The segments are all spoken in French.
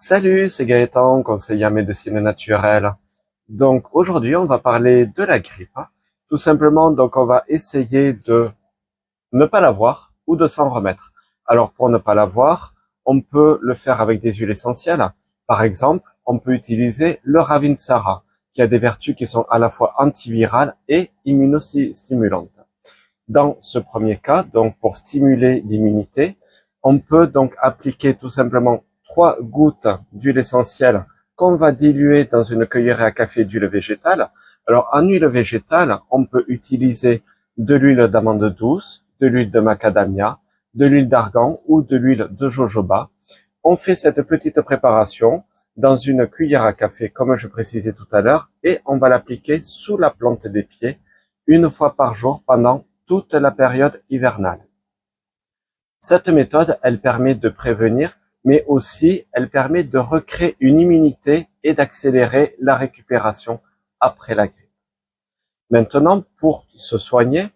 Salut, c'est Gaëtan, conseiller en médecine naturelle. Donc aujourd'hui, on va parler de la grippe. Tout simplement, donc on va essayer de ne pas l'avoir ou de s'en remettre. Alors pour ne pas l'avoir, on peut le faire avec des huiles essentielles. Par exemple, on peut utiliser le Ravinsara, qui a des vertus qui sont à la fois antivirales et immunostimulantes. Dans ce premier cas, donc pour stimuler l'immunité, on peut donc appliquer tout simplement 3 gouttes d'huile essentielle qu'on va diluer dans une cuillerée à café d'huile végétale. Alors en huile végétale, on peut utiliser de l'huile d'amande douce, de l'huile de macadamia, de l'huile d'argan ou de l'huile de jojoba. On fait cette petite préparation dans une cuillère à café, comme je précisais tout à l'heure, et on va l'appliquer sous la plante des pieds une fois par jour pendant toute la période hivernale. Cette méthode, elle permet de prévenir, mais aussi elle permet de recréer une immunité et d'accélérer la récupération après la grippe. Maintenant, pour se soigner,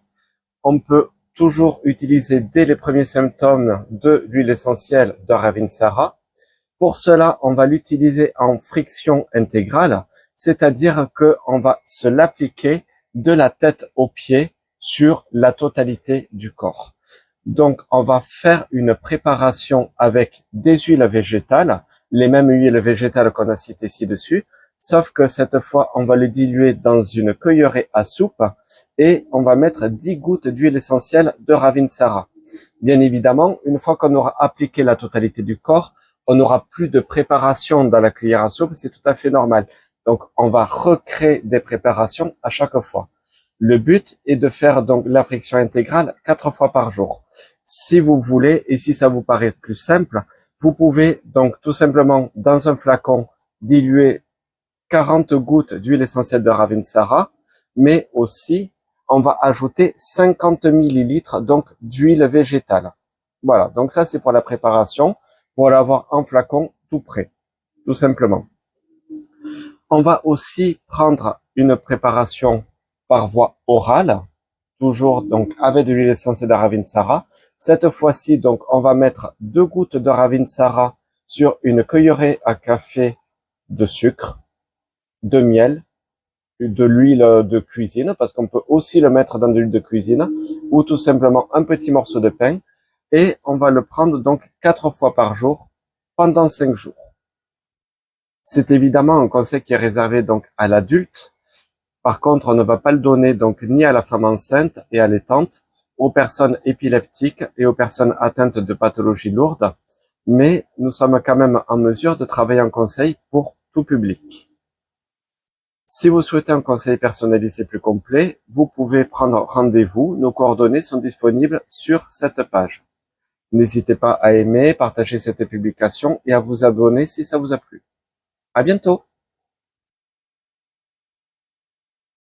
on peut toujours utiliser dès les premiers symptômes de l'huile essentielle de Ravinsara. Pour cela, on va l'utiliser en friction intégrale, c'est-à-dire qu'on va se l'appliquer de la tête aux pieds sur la totalité du corps. Donc, on va faire une préparation avec des huiles végétales, les mêmes huiles végétales qu'on a citées ci-dessus, sauf que cette fois, on va les diluer dans une cuillerée à soupe et on va mettre 10 gouttes d'huile essentielle de Ravinsara. Bien évidemment, une fois qu'on aura appliqué la totalité du corps, on n'aura plus de préparation dans la cuillère à soupe, c'est tout à fait normal. Donc, on va recréer des préparations à chaque fois. Le but est de faire donc la friction intégrale 4 fois par jour. Si vous voulez et si ça vous paraît plus simple, vous pouvez donc tout simplement dans un flacon diluer 40 gouttes d'huile essentielle de Ravinsara, mais aussi on va ajouter 50 millilitres donc d'huile végétale. Voilà, donc ça c'est pour la préparation, pour l'avoir en flacon tout prêt, tout simplement. On va aussi prendre une préparation par voie orale, toujours donc avec de l'huile essentielle de Ravinsara. Cette fois-ci, donc, on va mettre 2 gouttes de Ravinsara sur une cuillerée à café de sucre, de miel, de l'huile de cuisine, parce qu'on peut aussi le mettre dans de l'huile de cuisine, ou tout simplement un petit morceau de pain, et on va le prendre donc 4 fois par jour pendant 5 jours. C'est évidemment un conseil qui est réservé donc à l'adulte. Par contre, on ne va pas le donner donc ni à la femme enceinte et allaitante, aux personnes épileptiques et aux personnes atteintes de pathologies lourdes, mais nous sommes quand même en mesure de travailler en conseil pour tout public. Si vous souhaitez un conseil personnalisé plus complet, vous pouvez prendre rendez-vous. Nos coordonnées sont disponibles sur cette page. N'hésitez pas à aimer, partager cette publication et à vous abonner si ça vous a plu. À bientôt!